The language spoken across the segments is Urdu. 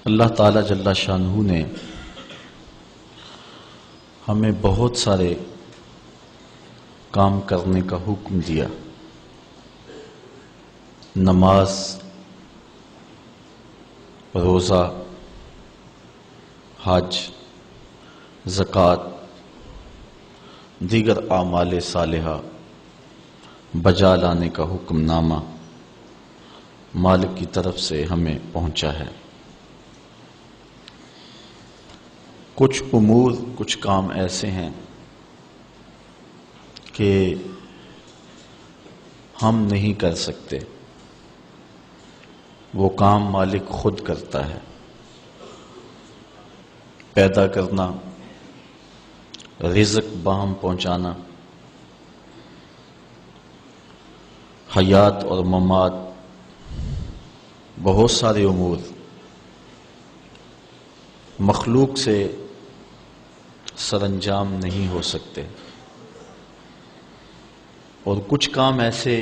اللہ تعالیٰ جل شانہ نے ہمیں بہت سارے کام کرنے کا حکم دیا۔ نماز، روزہ، حج، زکوٰۃ، دیگر اعمال صالحہ بجا لانے کا حکم نامہ مالک کی طرف سے ہمیں پہنچا ہے۔ کچھ امور، کچھ کام ایسے ہیں کہ ہم نہیں کر سکتے، وہ کام مالک خود کرتا ہے۔ پیدا کرنا، رزق باہم پہنچانا، حیات اور ممات، بہت سارے امور مخلوق سے سر انجام نہیں ہو سکتے، اور کچھ کام ایسے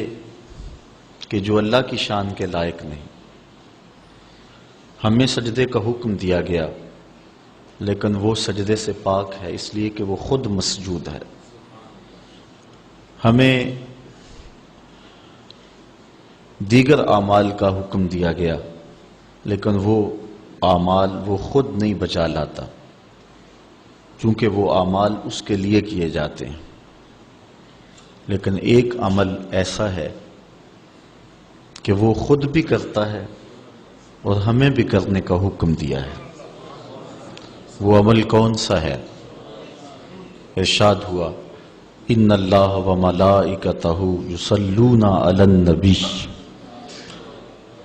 کہ جو اللہ کی شان کے لائق نہیں۔ ہمیں سجدے کا حکم دیا گیا، لیکن وہ سجدے سے پاک ہے اس لیے کہ وہ خود مسجود ہے۔ ہمیں دیگر اعمال کا حکم دیا گیا، لیکن وہ اعمال وہ خود نہیں بچا لاتا، چونکہ وہ اعمال اس کے لیے کیے جاتے ہیں۔ لیکن ایک عمل ایسا ہے کہ وہ خود بھی کرتا ہے اور ہمیں بھی کرنے کا حکم دیا ہے۔ وہ عمل کون سا ہے؟ ارشاد ہوا، ان اللہ وملائکتہ یصلون علی النبی،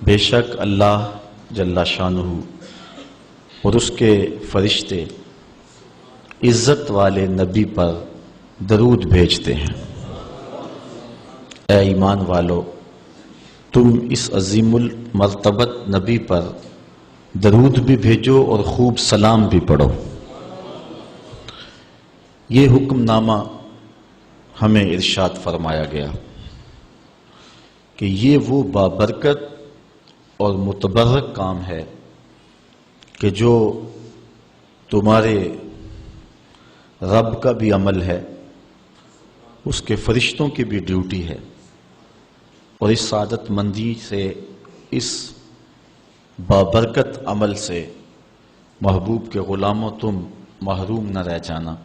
بے شک اللہ جل شانہ اور اس کے فرشتے عزت والے نبی پر درود بھیجتے ہیں۔ اے ایمان والو، تم اس عظیم المرتبت نبی پر درود بھی بھیجو اور خوب سلام بھی پڑھو۔ یہ حکم نامہ ہمیں ارشاد فرمایا گیا کہ یہ وہ بابرکت اور متبرک کام ہے کہ جو تمہارے رب کا بھی عمل ہے، اس کے فرشتوں کی بھی ڈیوٹی ہے، اور اس سعادت مندی سے، اس بابرکت عمل سے محبوب کے غلاموں تم محروم نہ رہ جانا۔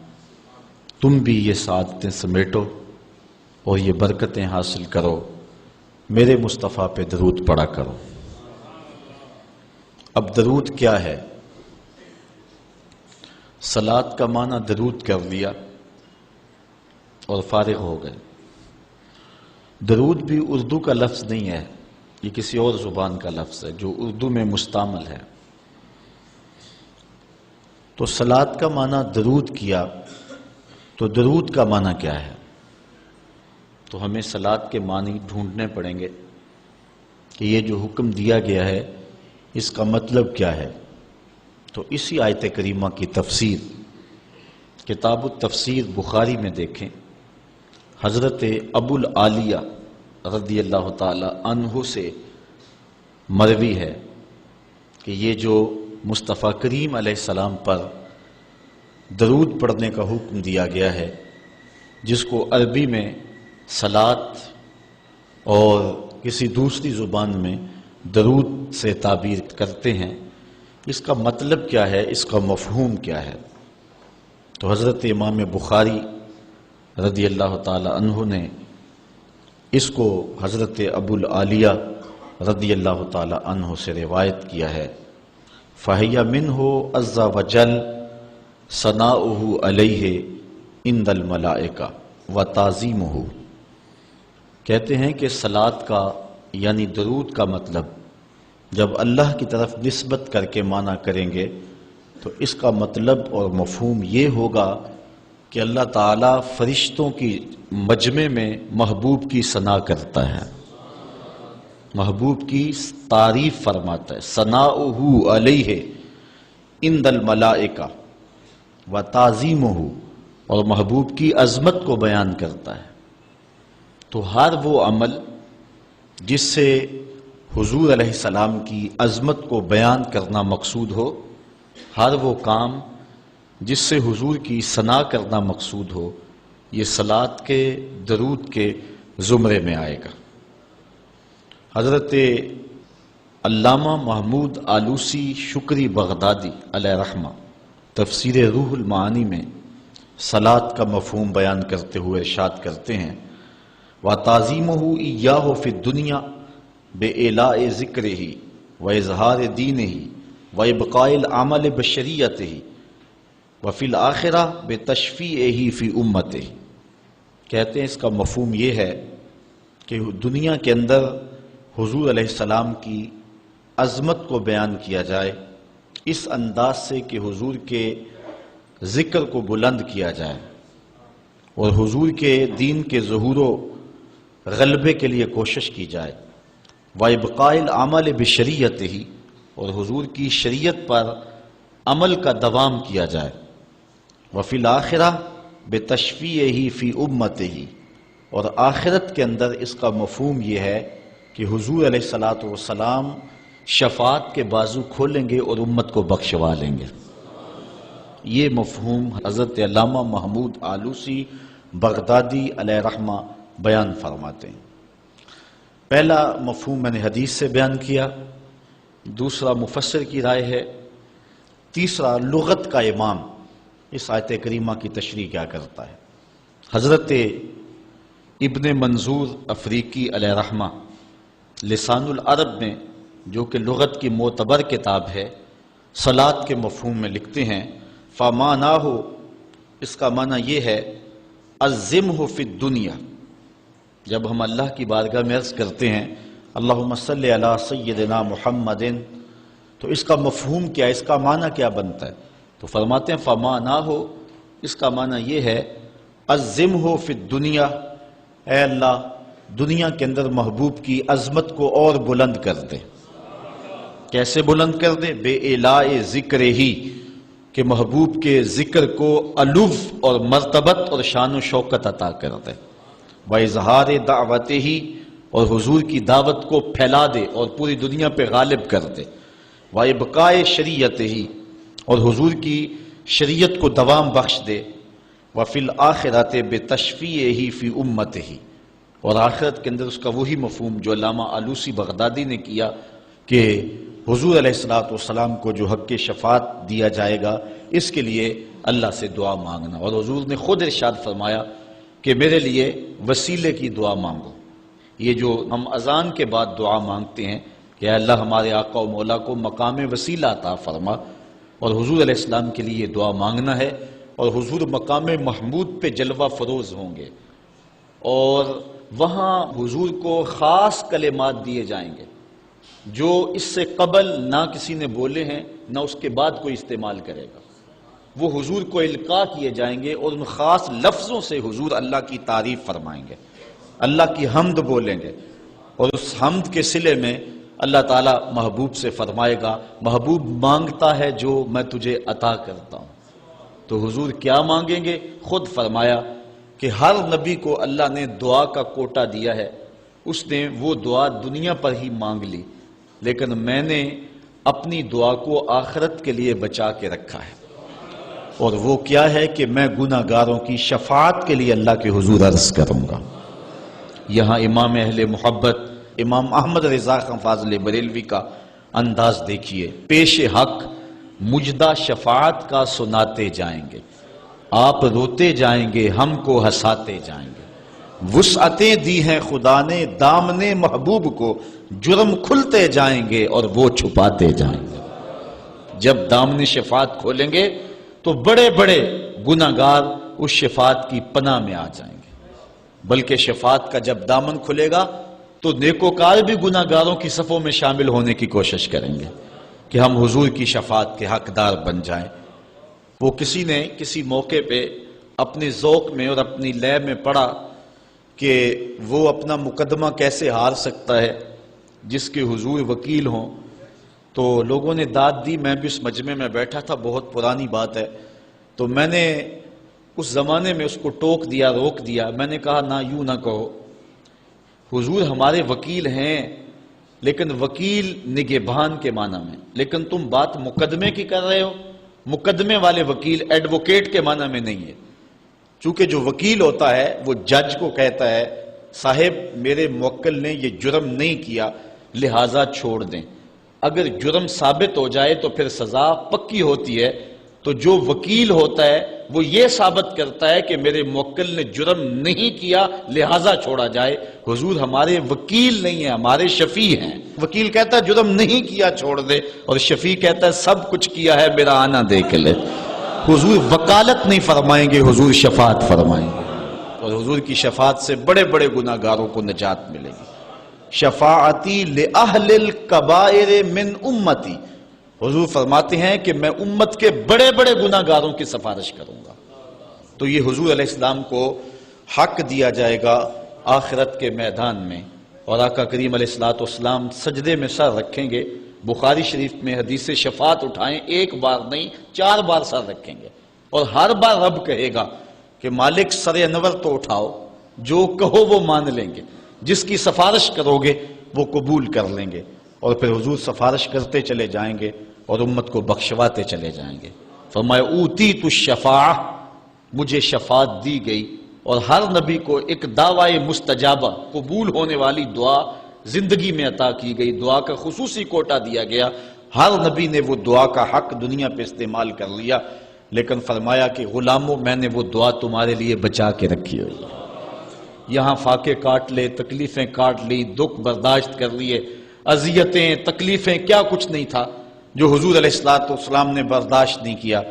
تم بھی یہ سعادتیں سمیٹو اور یہ برکتیں حاصل کرو، میرے مصطفیٰ پہ درود پڑھا کرو۔ اب درود کیا ہے؟ صلاۃ کا معنی درود کر لیا اور فارغ ہو گئے۔ درود بھی اردو کا لفظ نہیں ہے، یہ کسی اور زبان کا لفظ ہے جو اردو میں مستعمل ہے۔ تو صلاۃ کا معنی درود کیا، تو درود کا معنی کیا ہے؟ تو ہمیں صلاۃ کے معنی ڈھونڈنے پڑیں گے کہ یہ جو حکم دیا گیا ہے اس کا مطلب کیا ہے۔ تو اسی آیت کریمہ کی تفسیر کتاب التفسیر بخاری میں دیکھیں، حضرت ابو العالیہ رضی اللہ تعالی عنہ سے مروی ہے کہ یہ جو مصطفیٰ کریم علیہ السلام پر درود پڑھنے کا حکم دیا گیا ہے، جس کو عربی میں صلاۃ اور کسی دوسری زبان میں درود سے تعبیر کرتے ہیں، اس کا مطلب کیا ہے، اس کا مفہوم کیا ہے؟ تو حضرت امام بخاری رضی اللہ تعالی عنہ نے اس کو حضرت ابو العالیہ رضی اللہ تعالی عنہ سے روایت کیا ہے۔ فَهِيَ مِنْهُ عَزَّ وَجَلَّ ثَنَاؤُهُ عَلَيْهِ عِنْدَ الْمَلَائِكَةِ وَتَعْظِيمُهُ، کہتے ہیں کہ صلاۃ کا یعنی درود کا مطلب جب اللہ کی طرف نسبت کر کے معنی کریں گے تو اس کا مطلب اور مفہوم یہ ہوگا کہ اللہ تعالیٰ فرشتوں کی مجمع میں محبوب کی ثنا کرتا ہے، محبوب کی تعریف فرماتا ہے۔ ثناؤہ علیہ عند الملائکہ وتعظیمہ، اور محبوب کی عظمت کو بیان کرتا ہے۔ تو ہر وہ عمل جس سے حضور علیہ السلام کی عظمت کو بیان کرنا مقصود ہو، ہر وہ کام جس سے حضور کی ثنا کرنا مقصود ہو، یہ صلاۃ کے درود کے زمرے میں آئے گا۔ حضرت علامہ محمود آلوسی شکری بغدادی علیہ رحمہ تفسیر روح المعانی میں صلاۃ کا مفہوم بیان کرتے ہوئے ارشاد کرتے ہیں وَتَعْظِيمُهُ إِيَّاهُ فِي الدُّنْيَا بِإِعْلَاءِ ذِكْرِهِ وَإِظْهَارِ دِينِهِ وَإِبْقَاءِ الْعَمَلِ بِشَرِيعَتِهِ وَفِي الْآخِرَةِ بِتَشْفِيعِهِ فِي أُمَّتِهِ۔ کہتے ہیں اس کا مفہوم یہ ہے کہ دنیا کے اندر حضور علیہ السلام کی عظمت کو بیان کیا جائے اس انداز سے کہ حضور کے ذکر کو بلند کیا جائے اور حضور کے دین کے ظہور و غلبے کے لیے کوشش کی جائے، وَإِبْقَاءِ الْعَمَلِ بِشَرِيعَتِهِ اور حضور کی شریعت پر عمل کا دوام کیا جائے، وَفِي الْآخِرَةِ بِتَشْفِيعِهِ فِي أُمَّتِهِ اور آخرت کے اندر اس کا مفہوم یہ ہے کہ حضور علیہ السلام شفاعت کے بازو کھولیں گے اور امت کو بخشوا لیں گے۔ یہ مفہوم حضرت علامہ محمود آلوسی بغدادی علیہ رحمہ بیان فرماتے ہیں۔ پہلا مفہوم میں نے حدیث سے بیان کیا، دوسرا مفسر کی رائے ہے، تیسرا لغت کا امام اس آیت کریمہ کی تشریح کیا کرتا ہے۔ حضرت ابن منظور افریقی علیہ رحمہ لسان العرب میں جو کہ لغت کی معتبر کتاب ہے صلاۃ کے مفہوم میں لکھتے ہیں فَمَانَاهُ اس کا معنی یہ ہے عَظِّمْهُ فِي الدُّنْيَا، جب ہم اللہ کی بارگاہ میں عرض کرتے ہیں اللہم صلی علی سیدنا محمد تو اس کا مفہوم کیا، اس کا معنی کیا بنتا ہے؟ تو فرماتے ہیں فَمَانَاهُ اس کا معنی یہ ہے عَظِّمْهُ فِي الدُّنْيَا، اے اللہ دنیا کے اندر محبوب کی عظمت کو اور بلند کر دے۔ کیسے بلند کر دے؟ بے اعلاء ذکر ہی، کہ محبوب کے ذکر کو علو اور مرتبت اور شان و شوکت عطا کر دے، وَإِظْهَارِ دَعْوَتِهِ اور حضور کی دعوت کو پھیلا دے اور پوری دنیا پہ غالب کر دے، وَإِبْقَاءِ شَرِيعَتِهِ اور حضور کی شریعت کو دوام بخش دے، وَفِي الْآخِرَةِ بِتَشْفِيعِهِ فِي أُمَّتِهِ اور آخرت کے اندر اس کا وہی مفہوم جو علامہ آلوسی بغدادی نے کیا کہ حضور علیہ السلام کو جو حق شفاعت دیا جائے گا اس کے لیے اللہ سے دعا مانگنا، اور حضور نے خود ارشاد فرمایا کہ میرے لیے وسیلے کی دعا مانگو۔ یہ جو ہم اذان کے بعد دعا مانگتے ہیں کہ اے اللہ ہمارے آقا و مولا کو مقام وسیلہ عطا فرما، اور حضور علیہ السلام کے لیے یہ دعا مانگنا ہے، اور حضور مقام محمود پہ جلوہ فروز ہوں گے اور وہاں حضور کو خاص کلمات دیے جائیں گے جو اس سے قبل نہ کسی نے بولے ہیں نہ اس کے بعد کوئی استعمال کرے گا، وہ حضور کو القاء کیے جائیں گے اور ان خاص لفظوں سے حضور اللہ کی تعریف فرمائیں گے، اللہ کی حمد بولیں گے، اور اس حمد کے صلے میں اللہ تعالیٰ محبوب سے فرمائے گا محبوب مانگتا ہے جو میں تجھے عطا کرتا ہوں۔ تو حضور کیا مانگیں گے؟ خود فرمایا کہ ہر نبی کو اللہ نے دعا کا کوٹا دیا ہے، اس نے وہ دعا دنیا پر ہی مانگ لی، لیکن میں نے اپنی دعا کو آخرت کے لیے بچا کے رکھا ہے، اور وہ کیا ہے کہ میں گناہ گاروں کی شفاعت کے لیے اللہ کے حضور عرض کروں گا۔ یہاں امام اہل محبت امام احمد رضا خان فاضل بریلوی کا انداز دیکھیے، پیش حق مجدہ شفاعت کا سناتے جائیں گے، آپ روتے جائیں گے ہم کو ہنساتے جائیں گے، وسعتیں دی ہیں خدا نے دامن محبوب کو، جرم کھلتے جائیں گے اور وہ چھپاتے جائیں گے۔ جب دامن شفاعت کھولیں گے تو بڑے بڑے گناہ گار اس شفاعت کی پناہ میں آ جائیں گے، بلکہ شفاعت کا جب دامن کھلے گا تو نیکوکار بھی گناہ گاروں کی صفوں میں شامل ہونے کی کوشش کریں گے کہ ہم حضور کی شفاعت کے حقدار بن جائیں۔ وہ کسی نے کسی موقع پہ اپنے ذوق میں اور اپنی لے میں پڑھا کہ وہ اپنا مقدمہ کیسے ہار سکتا ہے جس کے حضور وکیل ہوں، تو لوگوں نے داد دی، میں بھی اس مجمع میں بیٹھا تھا، بہت پرانی بات ہے، تو میں نے اس زمانے میں اس کو ٹوک دیا، روک دیا، میں نے کہا نہ یوں نہ کہو، حضور ہمارے وکیل ہیں، لیکن وکیل نگہبان کے معنی میں. لیکن تم بات مقدمے کی کر رہے ہو، مقدمے والے وکیل ایڈوکیٹ کے معنی میں نہیں ہے. چونکہ جو وکیل ہوتا ہے وہ جج کو کہتا ہے صاحب میرے موکل نے یہ جرم نہیں کیا لہٰذا چھوڑ دیں. اگر جرم ثابت ہو جائے تو پھر سزا پکی ہوتی ہے. تو جو وکیل ہوتا ہے وہ یہ ثابت کرتا ہے کہ میرے موکل نے جرم نہیں کیا لہٰذا چھوڑا جائے. حضور ہمارے وکیل نہیں ہیں، ہمارے شفیع ہیں. وکیل کہتا ہے جرم نہیں کیا چھوڑ دے، اور شفیع کہتا ہے سب کچھ کیا ہے میرا آنا دیکھ لے. حضور وکالت نہیں فرمائیں گے، حضور شفاعت فرمائیں گے، اور حضور کی شفاعت سے بڑے بڑے گناہگاروں کو نجات ملے گی. شفاعتی لأہل الکبائر من امتی. حضور فرماتے ہیں کہ میں امت کے بڑے بڑے گناہگاروں کی سفارش کروں گا. تو یہ حضور علیہ السلام کو حق دیا جائے گا آخرت کے میدان میں. اور آقا کریم علیہ السلام سجدے میں سر رکھیں گے. بخاری شریف میں حدیث شفاعت اٹھائیں، ایک بار نہیں 4 بار سر رکھیں گے، اور ہر بار رب کہے گا کہ مالک سر انور تو اٹھاؤ، جو کہو وہ مان لیں گے، جس کی سفارش کرو گے وہ قبول کر لیں گے. اور پھر حضور سفارش کرتے چلے جائیں گے اور امت کو بخشواتے چلے جائیں گے. فرمایا اوتیت الشفاعہ، مجھے شفاعت دی گئی. اور ہر نبی کو ایک دعوی مستجابہ، قبول ہونے والی دعا زندگی میں عطا کی گئی. دعا کا خصوصی کوٹا دیا گیا. ہر نبی نے وہ دعا کا حق دنیا پہ استعمال کر لیا، لیکن فرمایا کہ غلاموں میں نے وہ دعا تمہارے لیے بچا کے رکھی ہوئی ہے. یہاں فاقے کاٹ لے، تکلیفیں کاٹ لی، دکھ برداشت کر لیے، اذیتیں تکلیفیں کیا کچھ نہیں تھا جو حضور علیہ السلام نے برداشت نہیں کیا.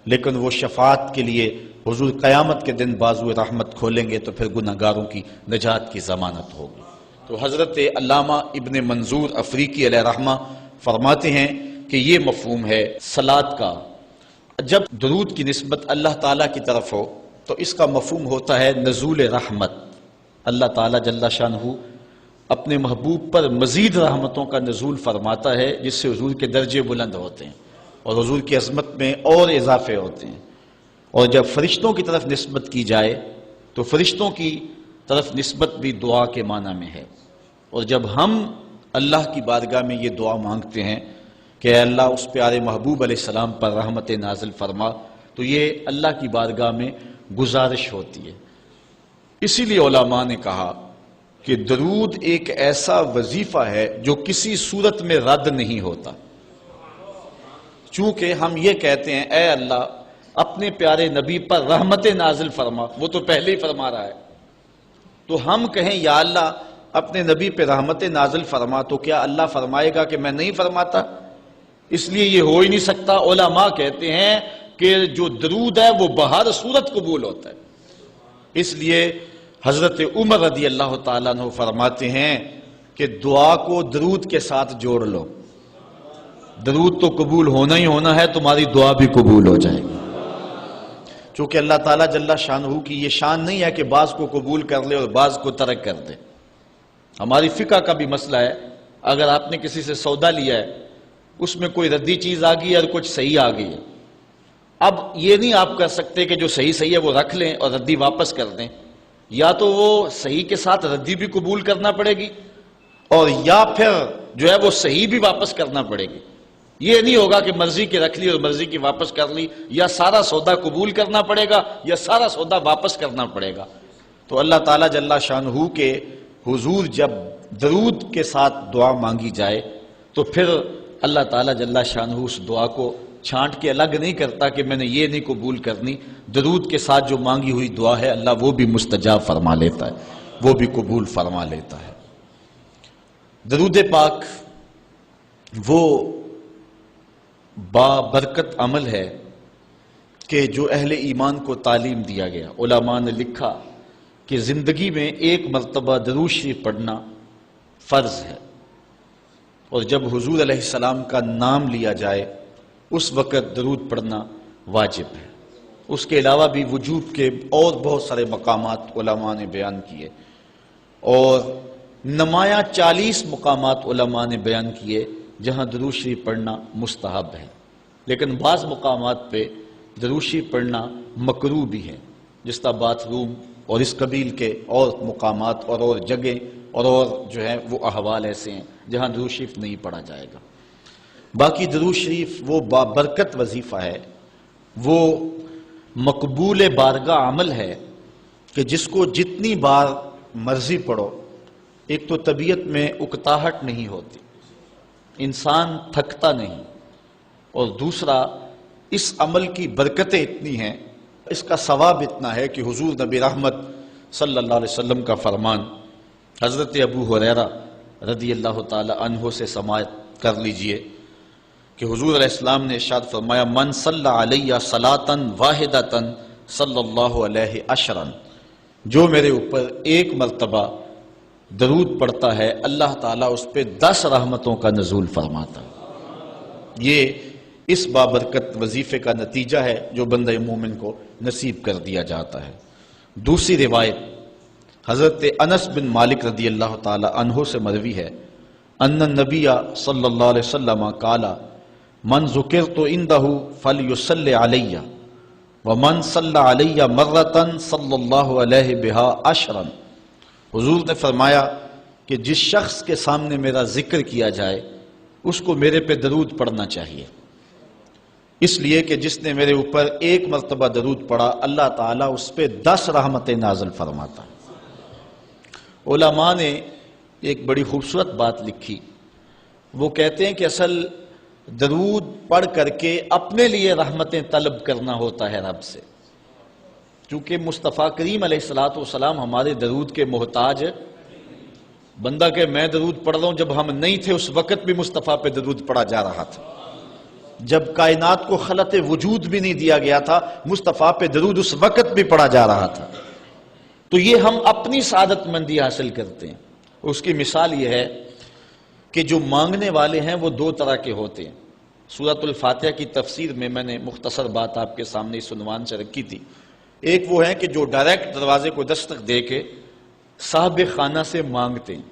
لیکن وہ شفاعت کے لیے حضور قیامت کے دن بازو رحمت کھولیں گے تو پھر گناہگاروں کی نجات کی ضمانت ہوگی. تو حضرت علامہ ابن منظور افریقی علیہ رحمہ فرماتے ہیں کہ یہ مفہوم ہے صلاۃ کا. جب درود کی نسبت اللہ تعالیٰ کی طرف ہو تو اس کا مفہوم ہوتا ہے نزول رحمت. اللہ تعالیٰ جل شانہ اپنے محبوب پر مزید رحمتوں کا نزول فرماتا ہے، جس سے حضور کے درجے بلند ہوتے ہیں اور حضور کی عظمت میں اور اضافے ہوتے ہیں. اور جب فرشتوں کی طرف نسبت کی جائے تو فرشتوں کی طرف نسبت بھی دعا کے معنی میں ہے. اور جب ہم اللہ کی بارگاہ میں یہ دعا مانگتے ہیں کہ اے اللہ اس پیارے محبوب علیہ السلام پر رحمت نازل فرما، تو یہ اللہ کی بارگاہ میں گزارش ہوتی ہے. اسی لیے علماء نے کہا کہ درود ایک ایسا وظیفہ ہے جو کسی صورت میں رد نہیں ہوتا. چونکہ ہم یہ کہتے ہیں اے اللہ اپنے پیارے نبی پر رحمت نازل فرما، وہ تو پہلے ہی فرما رہا ہے. تو ہم کہیں یا اللہ اپنے نبی پہ رحمت نازل فرما، تو کیا اللہ فرمائے گا کہ میں نہیں فرماتا؟ اس لیے یہ ہو ہی نہیں سکتا. علماء کہتے ہیں کہ جو درود ہے وہ بہر صورت قبول ہوتا ہے. اس لیے حضرت عمر رضی اللہ تعالیٰ عنہ فرماتے ہیں کہ دعا کو درود کے ساتھ جوڑ لو. درود تو قبول ہونا ہی ہونا ہے، تمہاری دعا بھی قبول ہو جائے گی. چونکہ اللہ تعالیٰ جل شانہ کی یہ شان نہیں ہے کہ بعض کو قبول کر لے اور بعض کو ترک کر دے. ہماری فقہ کا بھی مسئلہ ہے، اگر آپ نے کسی سے سودا لیا ہے، اس میں کوئی ردی چیز آ گئی ہے اور کچھ صحیح آ گئی ہے. اب یہ نہیں آپ کر سکتے کہ جو صحیح صحیح ہے وہ رکھ لیں اور ردی واپس کر دیں. یا تو وہ صحیح کے ساتھ ردی بھی قبول کرنا پڑے گی، اور یا پھر جو ہے وہ صحیح بھی واپس کرنا پڑے گی. یہ نہیں ہوگا کہ مرضی کی رکھ لی اور مرضی کی واپس کر لی. یا سارا سودا قبول کرنا پڑے گا یا سارا سودا واپس کرنا پڑے گا. تو اللہ تعالیٰ جل شانہ کے حضور جب درود کے ساتھ دعا مانگی جائے تو پھر اللہ تعالیٰ جل شانہ اس دعا کو چھانٹ کے الگ نہیں کرتا کہ میں نے یہ نہیں قبول کرنی. درود کے ساتھ جو مانگی ہوئی دعا ہے اللہ وہ بھی مستجاب فرما لیتا ہے، وہ بھی قبول فرما لیتا ہے. درود پاک وہ بابرکت عمل ہے کہ جو اہل ایمان کو تعلیم دیا گیا. علماء نے لکھا کہ زندگی میں ایک مرتبہ درود شریف پڑھنا فرض ہے، اور جب حضور علیہ السلام کا نام لیا جائے اس وقت درود پڑھنا واجب ہے. اس کے علاوہ بھی وجوب کے اور بہت سارے مقامات علماء نے بیان کیے، اور نمایاں 40 مقامات علماء نے بیان کیے جہاں درود شریف پڑھنا مستحب ہے. لیکن بعض مقامات پہ درود شریف پڑھنا مکروہ بھی ہے، جس طرح باتھ روم اور اس قبیل کے اور مقامات اور جگہیں اور جو ہے وہ احوال ایسے ہیں جہاں درود شریف نہیں پڑھا جائے گا۔ باقی درود شریف وہ بابرکت وظیفہ ہے، وہ مقبول بارگاہ عمل ہے کہ جس کو جتنی بار مرضی پڑھو، ایک تو طبیعت میں اکتاہٹ نہیں ہوتی، انسان تھکتا نہیں، اور دوسرا اس عمل کی برکتیں اتنی ہیں، اس کا ثواب اتنا ہے کہ حضور نبی رحمت صلی اللہ علیہ وسلم کا فرمان حضرت ابو ہریرہ رضی اللہ تعالی عنہ سے سماعت کر لیجئے کہ حضور علیہ السلام نے ارشاد فرمایا من صلی علیہ صلاۃ واحدۃ صلی اللہ علیہ عشرا، جو میرے اوپر ایک مرتبہ درود پڑھتا ہے اللہ تعالیٰ اس پہ 10 رحمتوں کا نزول فرماتا ہے۔ یہ اس بابرکت وظیفے کا نتیجہ ہے جو بندہ مومن کو نصیب کر دیا جاتا ہے۔ دوسری روایت حضرت انس بن مالک رضی اللہ تعالی عنہ سے مروی ہے ان النبی صلی اللہ علیہ وسلم قال من ذکرت عندہ فلیصلی علی ومن صلی علی مرۃ صلی اللہ علیہ بہا عشرا، حضور نے فرمایا کہ جس شخص کے سامنے میرا ذکر کیا جائے اس کو میرے پہ درود پڑھنا چاہیے، اس لیے کہ جس نے میرے اوپر ایک مرتبہ درود پڑھا اللہ تعالیٰ اس پہ 10 رحمتیں نازل فرماتا ہے۔ علماء نے ایک بڑی خوبصورت بات لکھی، وہ کہتے ہیں کہ اصل درود پڑھ کر کے اپنے لیے رحمتیں طلب کرنا ہوتا ہے رب سے، کیونکہ مصطفیٰ کریم علیہ الصلوۃ والسلام ہمارے درود کے محتاج، بندہ کہ میں درود پڑھ رہا ہوں، جب ہم نہیں تھے اس وقت بھی مصطفیٰ پہ درود پڑھا جا رہا تھا، جب کائنات کو خلق وجود بھی نہیں دیا گیا تھا مصطفیٰ پہ درود اس وقت بھی پڑھا جا رہا تھا۔ تو یہ ہم اپنی سعادت مندی حاصل کرتے ہیں۔ اس کی مثال یہ ہے کہ جو مانگنے والے ہیں وہ 2 طرح کے ہوتے ہیں۔ سورۃ الفاتحہ کی تفسیر میں میں نے مختصر بات آپ کے سامنے اس عنوان سے رکھی تھی، ایک وہ ہیں کہ جو ڈائریکٹ دروازے کو دستک دے کے صاحب خانہ سے مانگتے ہیں،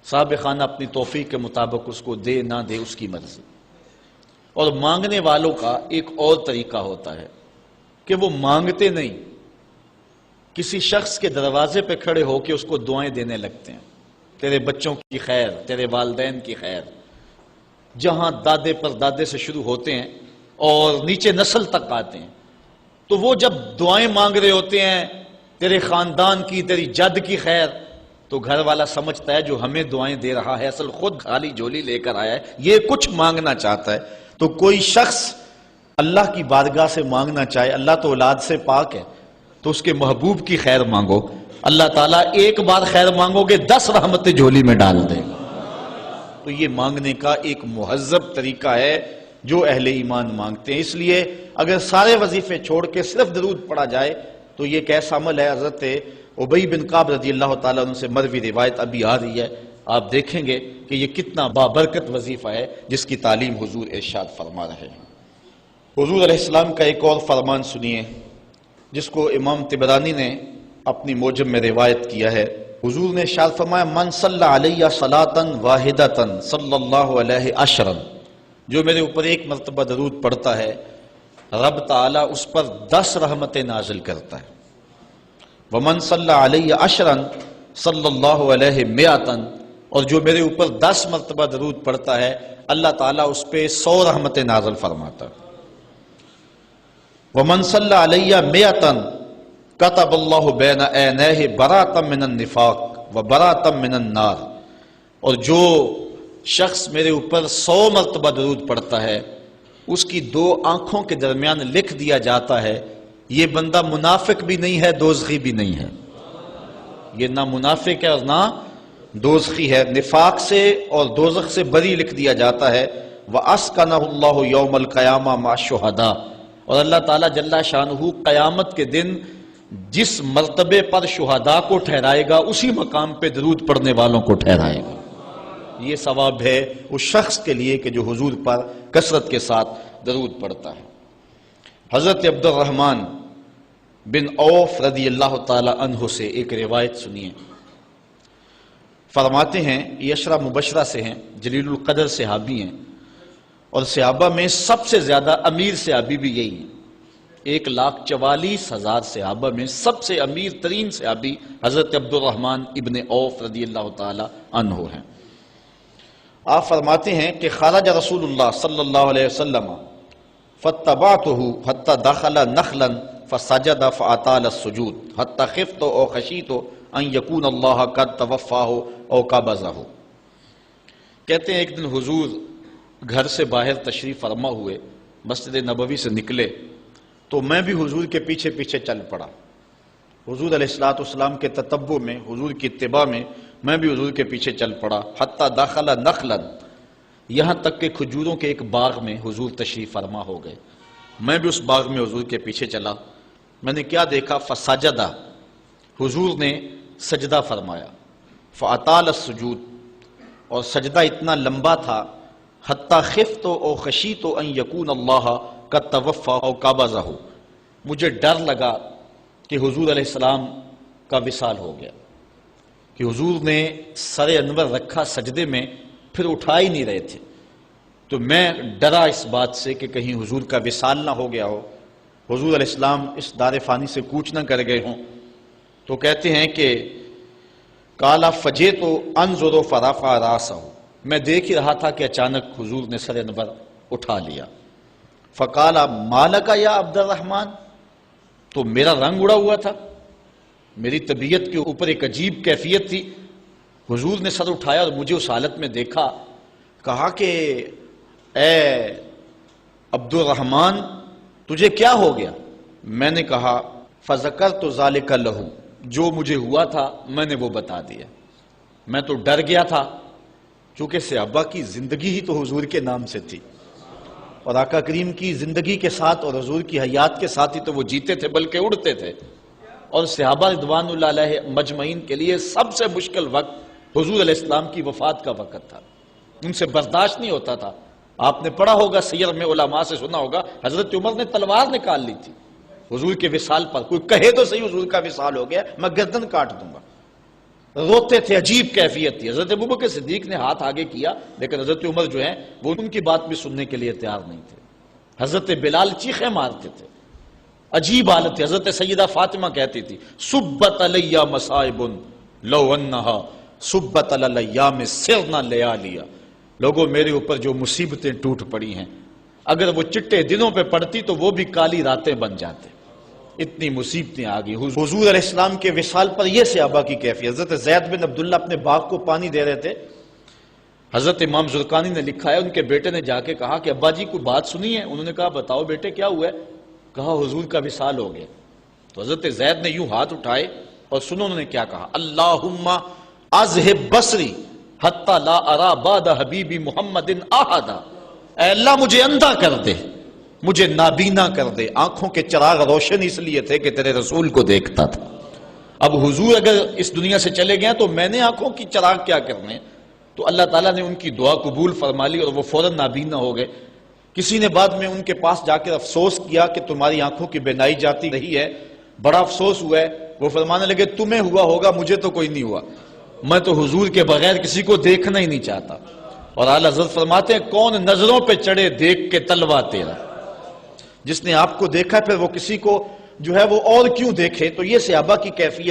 صاحب خانہ اپنی توفیق کے مطابق اس کو دے نہ دے اس کی مرضی، اور مانگنے والوں کا ایک اور طریقہ ہوتا ہے کہ وہ مانگتے نہیں، کسی شخص کے دروازے پہ کھڑے ہو کے اس کو دعائیں دینے لگتے ہیں، تیرے بچوں کی خیر، تیرے والدین کی خیر، جہاں دادے پر دادے سے شروع ہوتے ہیں اور نیچے نسل تک آتے ہیں، تو وہ جب دعائیں مانگ رہے ہوتے ہیں تیرے خاندان کی، تیری جد کی خیر، تو گھر والا سمجھتا ہے جو ہمیں دعائیں دے رہا ہے اصل خود خالی جھولی لے کر آیا ہے، یہ کچھ مانگنا چاہتا ہے۔ تو کوئی شخص اللہ کی بارگاہ سے مانگنا چاہے، اللہ تو اولاد سے پاک ہے، تو اس کے محبوب کی خیر مانگو، اللہ تعالیٰ ایک بار خیر مانگو گے 10 رحمتیں جھولی میں ڈال دے گا۔ تو یہ مانگنے کا ایک مہذب طریقہ ہے جو اہل ایمان مانگتے ہیں۔ اس لیے اگر سارے وظیفے چھوڑ کے صرف درود پڑھا جائے تو یہ کیسا عمل ہے۔ حضرت ابی بن کعب رضی اللہ تعالیٰ عنہ سے مروی روایت ابھی آ رہی ہے، آپ دیکھیں گے کہ یہ کتنا بابرکت وظیفہ ہے جس کی تعلیم حضور ارشاد فرما رہے ہیں۔ حضور علیہ السلام کا ایک اور فرمان سنیے جس کو امام طبرانی نے اپنی موجم میں روایت کیا ہے۔ حضور نے ارشاد فرمایا من صلی علیہ صلاۃ واحدۃ صلی اللہ علیہ عشرا، جو میرے اوپر ایک مرتبہ درود پڑھتا ہے رب تعالیٰ اس پر 10 رحمتیں نازل کرتا ہے۔ ومن صلی علیہ عشرا صلی اللہ علیہ مئۃ، اور جو میرے اوپر 10 مرتبہ درود پڑھتا ہے اللہ تعالیٰ اس پہ 100 رحمتیں نازل فرماتا ہے۔ ومن صلی علیہ مئۃ کتب اللہ بین عینیہ براۃ من النفاق وبراۃ من النار، اور جو شخص میرے اوپر 100 مرتبہ درود پڑھتا ہے اس کی 2 آنکھوں کے درمیان لکھ دیا جاتا ہے یہ بندہ منافق بھی نہیں ہے دوزخی بھی نہیں ہے، یہ نہ منافق ہے اور نہ دوزخی ہے، نفاق سے اور دوزخ سے بری لکھ دیا جاتا ہے۔ وَأَسْكَنَهُ اللَّهُ يَوْمَ الْقِيَامَةِ مَعَ الشُّهَدَاءِ، اور اللہ تعالیٰ جل شانہ قیامت کے دن جس مرتبے پر شہداء کو ٹھہرائے گا اسی مقام پہ درود پڑھنے والوں کو ٹھہرائے گا۔ یہ ثواب ہے اس شخص کے لیے کہ جو حضور پر کثرت کے ساتھ درود پڑھتا ہے۔ حضرت عبد الرحمن بن عوف رضی اللہ تعالی عنہ سے ایک روایت سنیے، فرماتے ہیں یہ عشرہ مبشرہ سے ہیں، جلیل القدر صحابی ہیں، اور صحابہ میں سب سے زیادہ امیر صحابی بھی یہی ہیں۔ 1,44,000 صحابہ میں سب سے امیر ترین صحابی حضرت عبد الرحمن ابن عوف رضی اللہ تعالی عنہ ہیں۔ آپ فرماتے ہیں کہ خرج رسول اللہ صلی اللہ علیہ وسلم فاتبعته حتى دخل نخلا فسجد فاطال السجود حتى خفت او خشیت ان يكون الله قد توفاه او قبضه۔ کہتے ہیں ایک دن حضور گھر سے باہر تشریف فرما ہوئے، مسجد نبوی سے نکلے تو میں بھی حضور کے پیچھے پیچھے چل پڑا۔ حضور علیہ السلام کے تتبع میں، حضور کی اتباع میں میں بھی حضور کے پیچھے چل پڑا۔ حتی داخل نخلا، یہاں تک کہ کھجوروں کے ایک باغ میں حضور تشریف فرما ہو گئے، میں بھی اس باغ میں حضور کے پیچھے چلا۔ میں نے کیا دیکھا؟ فسجدہ، حضور نے سجدہ فرمایا، فاطال السجود، اور سجدہ اتنا لمبا تھا، حتی خفت او خشیت ان یکون اللہ قد توفی او قبضہ، مجھے ڈر لگا کہ حضور علیہ السلام کا وصال ہو گیا، کہ حضور نے سر انور رکھا سجدے میں، پھر اٹھا ہی نہیں رہے تھے، تو میں ڈرا اس بات سے کہ کہیں حضور کا وصال نہ ہو گیا ہو، حضور علیہ السلام اس دار فانی سے کوچ نہ کر گئے ہوں۔ تو کہتے ہیں کہ قال فجئت انظر فرفع راسہ، میں دیکھ ہی رہا تھا کہ اچانک حضور نے سر انور اٹھا لیا۔ فقال ما لک یا عبد الرحمن، تو میرا رنگ اڑا ہوا تھا، میری طبیعت کے اوپر ایک عجیب کیفیت تھی۔ حضور نے سر اٹھایا اور مجھے اس حالت میں دیکھا، کہا کہ اے عبد الرحمن تجھے کیا ہو گیا؟ میں نے کہا فذکرت ذلک لہ، جو مجھے ہوا تھا میں نے وہ بتا دیا، میں تو ڈر گیا تھا، چونکہ صحابہ کی زندگی ہی تو حضور کے نام سے تھی، اور آقا کریم کی زندگی کے ساتھ اور حضور کی حیات کے ساتھ ہی تو وہ جیتے تھے بلکہ اڑتے تھے، اور صحابہ رضوان اللہ علیہ مجمعین کے لیے سب سے مشکل وقت حضور علیہ السلام کی وفات کا وقت تھا، ان سے برداشت نہیں ہوتا تھا۔ آپ نے پڑھا ہوگا، سیر میں علماء سے سنا ہوگا، حضرت عمر نے تلوار نکال لی تھی حضور کے وصال پر، کوئی کہے تو صحیح حضور کا وصال ہو گیا، میں گردن کاٹ دوں گا، روتے تھے، عجیب کیفیت تھی۔ حضرت ابوبکر صدیق نے ہاتھ آگے کیا، لیکن حضرت عمر جو ہیں وہ ان کی بات بھی سننے کے لیے تیار نہیں تھے۔ حضرت بلال چیخیں مارتے تھے، عجیب حالت تھی۔ حضرت سیدہ فاطمہ کہتی تھی صبت علی مصائب لو انہا صبت علی ایام سرنا لیالیا، لوگوں میرے اوپر جو مصیبتیں ٹوٹ پڑی ہیں، اگر وہ چٹے دنوں پہ پڑتی تو وہ بھی کالی راتیں بن جاتے، اتنی مصیبتیں آ گئی۔ حضور علیہ السلام کے وصال پر یہ صحابہ کی کیفیت۔ حضرت زید بن عبداللہ اپنے باغ کو پانی دے رہے تھے، حضرت امام زرقانی نے لکھا ہے ان کے بیٹے نے جا کے کہا کہ ابا جی کوئی بات سنی ہے؟ انہوں نے کہا بتاؤ بیٹے کیا ہوا ہے؟ کہا حضور کا وصال ہو گیا۔ تو حضرت زید نے یوں ہاتھ اٹھائے اور سنو انہوں نے کیا کہا، اللہم اذہب بصری حتی لا ارا بعد حبیبی محمد احدا، اے اللہ مجھے اندھا کر دے، مجھے نابینا کر دے۔ آنکھوں کے چراغ روشن اس لیے تھے کہ تیرے رسول کو دیکھتا تھا، اب حضور اگر اس دنیا سے چلے گئے تو میں نے آنکھوں کی چراغ کیا کرنے؟ تو اللہ تعالیٰ نے ان کی دعا قبول فرما لی اور وہ فوراً نابینا ہو گئے۔ کسی نے بعد میں ان کے پاس جا کر افسوس کیا کہ تمہاری آنکھوں کی بینائی جاتی رہی ہے، بڑا افسوس ہوا ہے۔ وہ فرمانے لگے تمہیں ہوا ہوگا، مجھے تو کوئی نہیں ہوا، میں تو حضور کے بغیر کسی کو دیکھنا ہی نہیں چاہتا۔ اور اعلیٰ حضرت فرماتے ہیں کون نظروں پہ چڑھے دیکھ کے تلوا تیرا، جس نے آپ کو دیکھا پھر وہ کسی کو جو ہے وہ اور کیوں دیکھے؟ تو یہ صحابہ کی کیفیت